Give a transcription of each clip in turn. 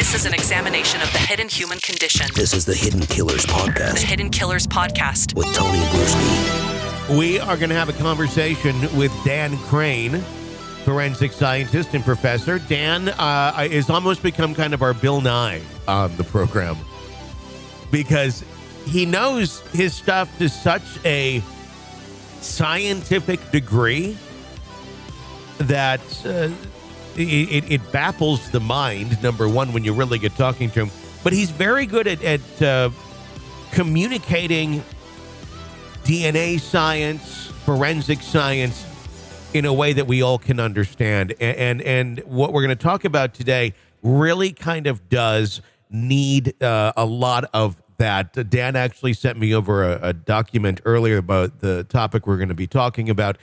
This is an examination of the hidden human condition. This is the Hidden Killers Podcast. The Hidden Killers Podcast. With Tony Bruski. We are going to have a conversation with Dan Krane, forensic scientist and professor. Dan has almost become kind of our Bill Nye on the program because he knows his stuff to such a scientific degree that it baffles the mind, number one, when you really get talking to him. But he's very good at communicating DNA science, forensic science, in a way that we all can understand. And what we're going to talk about today really kind of does need a lot of that. Dan actually sent me over a document earlier about the topic we're going to be talking about,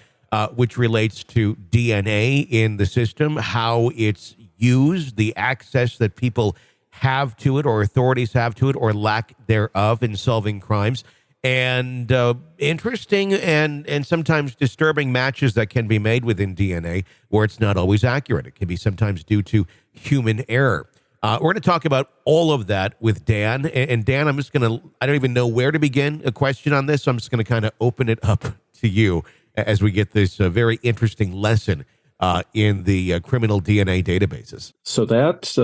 which relates to DNA in the system, how it's used, the access that people have to it or authorities have to it or lack thereof in solving crimes, and interesting and sometimes disturbing matches that can be made within DNA where it's not always accurate. It can be sometimes due to human error. We're going to talk about all of that with Dan. And Dan, I don't even know where to begin a question on this, so I'm just going to kind of open it up to you as we get this very interesting lesson in the criminal DNA databases. So that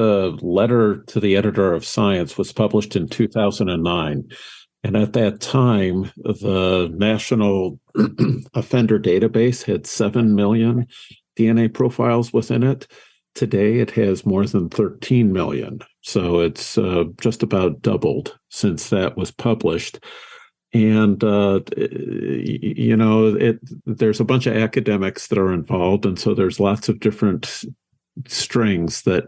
letter to the editor of Science was published in 2009. And at that time, the National Offender Database had 7 million DNA profiles within it. Today, it has more than 13 million. So it's just about doubled since that was published. And, there's a bunch of academics that are involved. And so there's lots of different strings that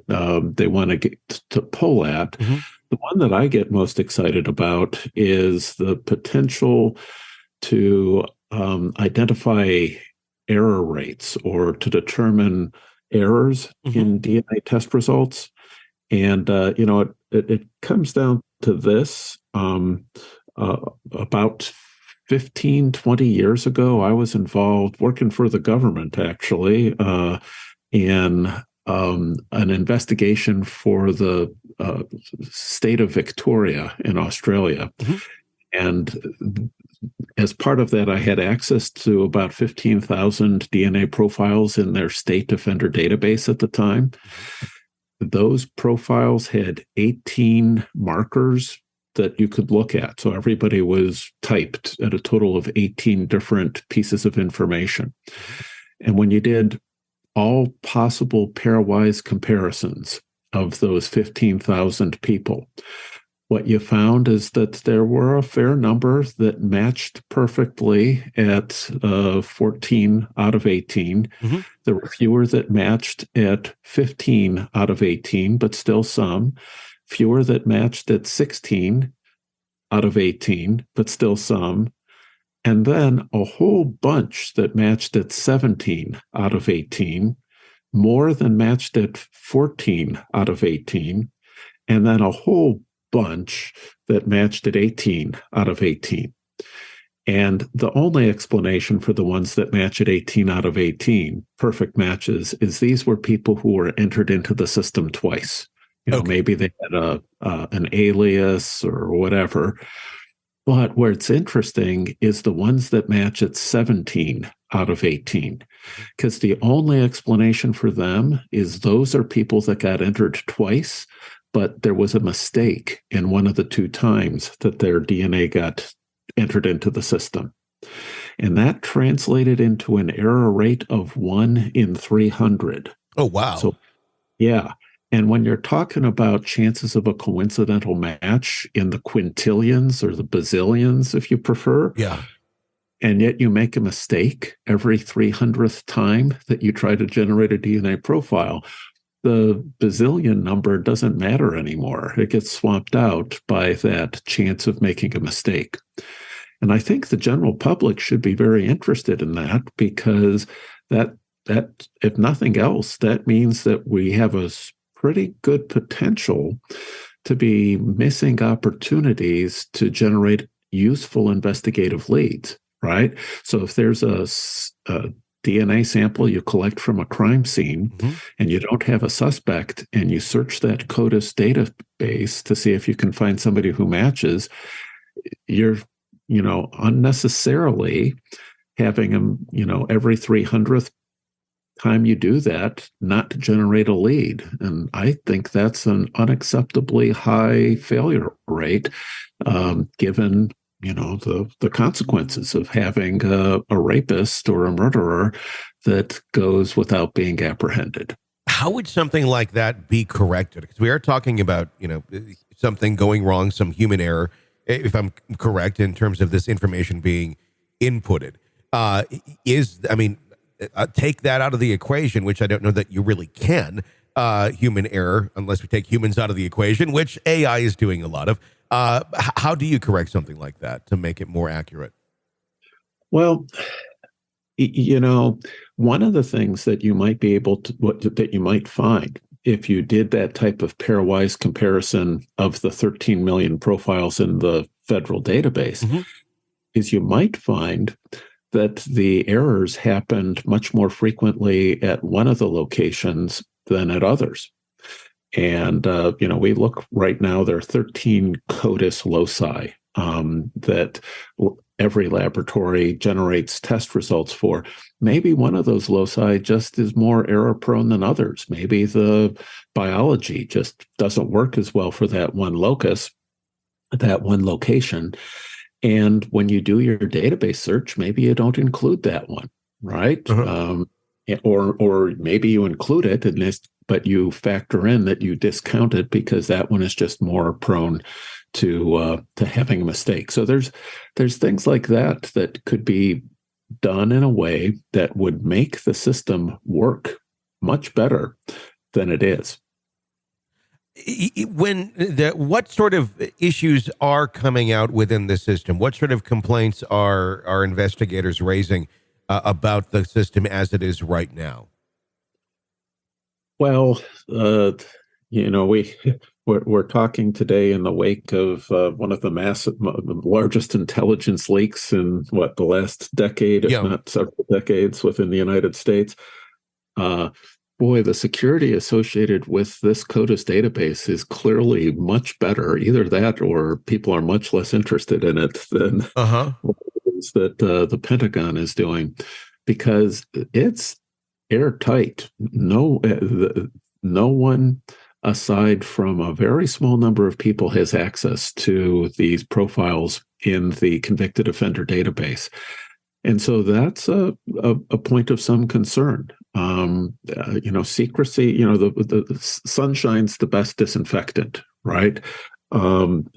they want to get to pull at. Mm-hmm. The one that I get most excited about is the potential to identify error rates or to determine errors in DNA test results. And, it comes down to this. About 15, 20 years ago, I was involved working for the government, actually, in an investigation for the state of Victoria in Australia. Mm-hmm. And as part of that, I had access to about 15,000 DNA profiles in their state offender database at the time. Those profiles had 18 markers that you could look at. So everybody was typed at a total of 18 different pieces of information. And when you did all possible pairwise comparisons of those 15,000 people, what you found is that there were a fair number that matched perfectly at 14 out of 18. Mm-hmm. There were fewer that matched at 15 out of 18, but still some. Fewer that matched at 16 out of 18, but still some. And then a whole bunch that matched at 17 out of 18, more than matched at 14 out of 18, and then a whole bunch that matched at 18 out of 18. And the only explanation for the ones that match at 18 out of 18, perfect matches, is these were people who were entered into the system twice. Maybe they had an alias or whatever. But where it's interesting is the ones that match at 17 out of 18, because the only explanation for them is those are people that got entered twice, but there was a mistake in one of the two times that their DNA got entered into the system. And that translated into an error rate of 1 in 300. Oh, wow. So, yeah. And when you're talking about chances of a coincidental match in the quintillions or the bazillions, if you prefer, and yet you make a mistake every 300th time that you try to generate a DNA profile, the bazillion number doesn't matter anymore. It gets swamped out by that chance of making a mistake. And I think the general public should be very interested in that, because that if nothing else, that means that we have a pretty good potential to be missing opportunities to generate useful investigative leads, right? So if there's a DNA sample you collect from a crime scene Mhm. and you don't have a suspect, and you search that CODIS database to see if you can find somebody who matches, you're, unnecessarily having them, every 300th time you do that, not to generate a lead. And I think that's an unacceptably high failure rate, given the consequences of having a rapist or a murderer that goes without being apprehended. How would something like that be corrected? Because we are talking about, something going wrong, some human error, if I'm correct, in terms of this information being inputted. Take that out of the equation, which I don't know that you really can, human error, unless we take humans out of the equation, which AI is doing a lot of. How do you correct something like that to make it more accurate? Well, one of the things that you might be able to, that you might find if you did that type of pairwise comparison of the 13 million profiles in the federal database, is you might find that the errors happened much more frequently at one of the locations than at others. And, we look right now, there are 13 CODIS loci that every laboratory generates test results for. Maybe one of those loci just is more error prone than others. Maybe the biology just doesn't work as well for that one locus, that one location. And when you do your database search, maybe you don't include that one, right? Or maybe you include it, but you factor in that you discount it because that one is just more prone to having a mistake. So there's things like that could be done in a way that would make the system work much better than it is. What sort of issues are coming out within the system? What sort of complaints are investigators raising about the system as it is right now? Well, we're talking today in the wake of one of the largest intelligence leaks in the last decade, if not several decades, within the United States. Boy, the security associated with this CODIS database is clearly much better. Either that, or people are much less interested in it than what it is that the Pentagon is doing, because it's airtight. No one aside from a very small number of people has access to these profiles in the convicted offender database. And so that's a point of some concern. Secrecy, the sunshine's the best disinfectant, right? And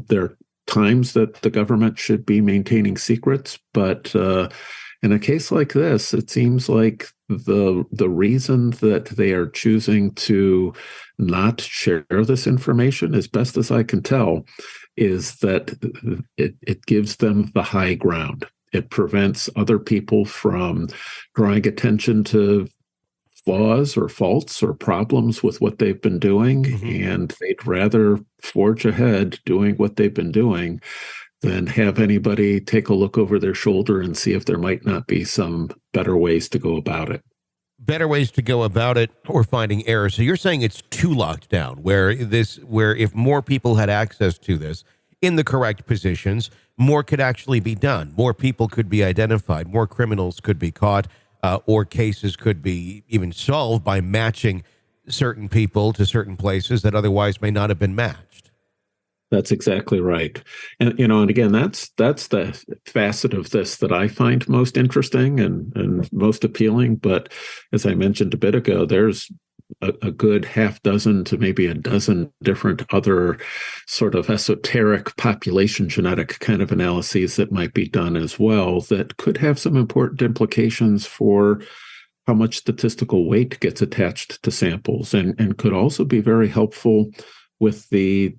there are times that the government should be maintaining secrets, but in a case like this, it seems like the reason that they are choosing to not share this information, as best as I can tell, is that it gives them the high ground. It prevents other people from drawing attention to flaws or faults or problems with what they've been doing, and they'd rather forge ahead doing what they've been doing than have anybody take a look over their shoulder and see if there might not be some better ways to go about it. Better ways to go about it, or finding errors. So you're saying it's too locked down, where if more people had access to this in the correct positions, more could actually be done. More people could be identified. More criminals could be caught, or cases could be even solved by matching certain people to certain places that otherwise may not have been matched. That's exactly right. And, and again, that's the facet of this that I find most interesting and most appealing. But as I mentioned a bit ago, there's a good half dozen to maybe a dozen different other sort of esoteric population genetic kind of analyses that might be done as well that could have some important implications for how much statistical weight gets attached to samples, and could also be very helpful with the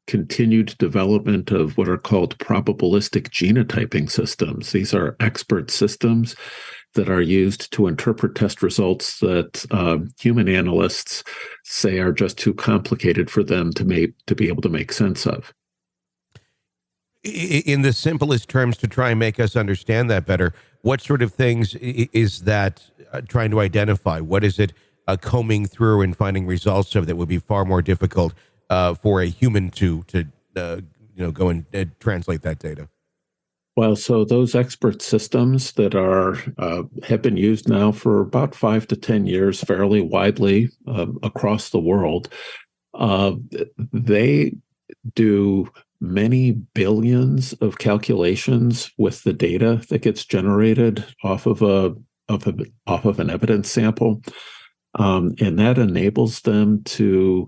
continued development of what are called probabilistic genotyping systems. These are expert systems that are used to interpret test results that human analysts say are just too complicated for them to be able to make sense of. In the simplest terms, to try and make us understand that better, what sort of things is that trying to identify? What is it combing through and finding results of that would be far more difficult for a human to go and translate that data? Well, so those expert systems that have been used now for about 5 to 10 years, fairly widely across the world, they do many billions of calculations with the data that gets generated off of an evidence sample, and that enables them to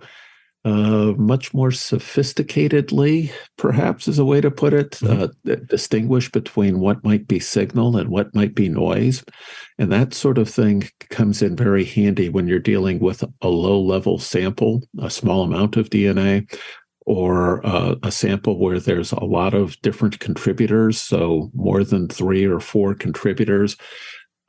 much more sophisticatedly, perhaps is a way to put it, distinguish between what might be signal and what might be noise. And that sort of thing comes in very handy when you're dealing with a low-level sample, a small amount of DNA, or a sample where there's a lot of different contributors, so more than 3 or 4 contributors.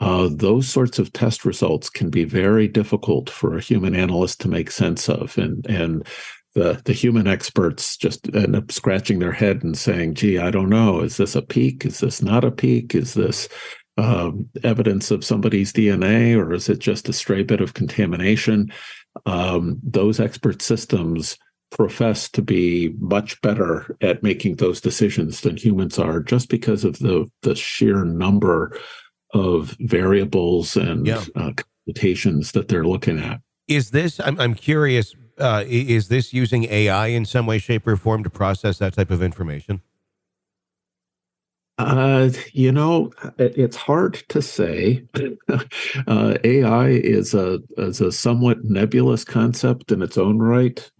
Those sorts of test results can be very difficult for a human analyst to make sense of. And the human experts just end up scratching their head and saying, gee, I don't know. Is this a peak? Is this not a peak? Is this evidence of somebody's DNA, or is it just a stray bit of contamination? Those expert systems profess to be much better at making those decisions than humans are, just because of the sheer number of variables and computations that they're looking at. Is this, I'm curious, is this using AI in some way, shape, or form to process that type of information? It's hard to say. AI is a somewhat nebulous concept in its own right.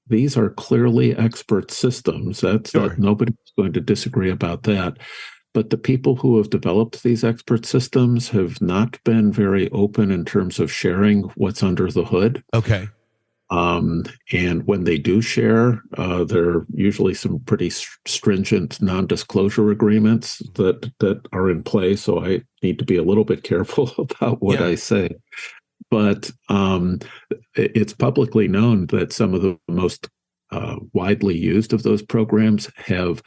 These are clearly expert systems. That nobody's going to disagree about that. But the people who have developed these expert systems have not been very open in terms of sharing what's under the hood. Okay. And when they do share, there are usually some pretty stringent non-disclosure agreements that are in place. So I need to be a little bit careful about what I say. But it's publicly known that some of the most widely used of those programs have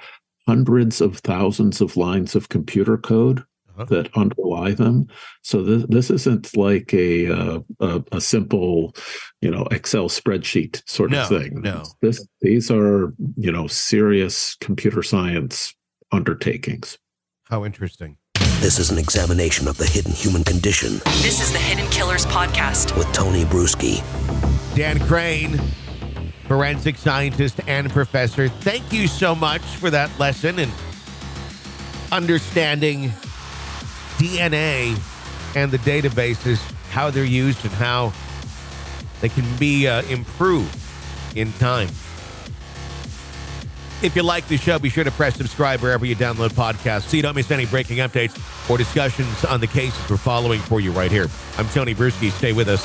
hundreds of thousands of lines of computer code that underlie them. So this isn't like a simple, Excel spreadsheet sort of thing. No. These are, serious computer science undertakings. How interesting. This is an examination of the hidden human condition This is the Hidden Killers Podcast. with Tony Bruschi. Dan Krane, forensic scientist and professor, thank you so much for that lesson and understanding DNA and the databases, how they're used and how they can be improved in time. If you like the show, be sure to press subscribe wherever you download podcasts so you don't miss any breaking updates or discussions on the cases we're following for you right here. I'm Tony Bruschi. Stay with us.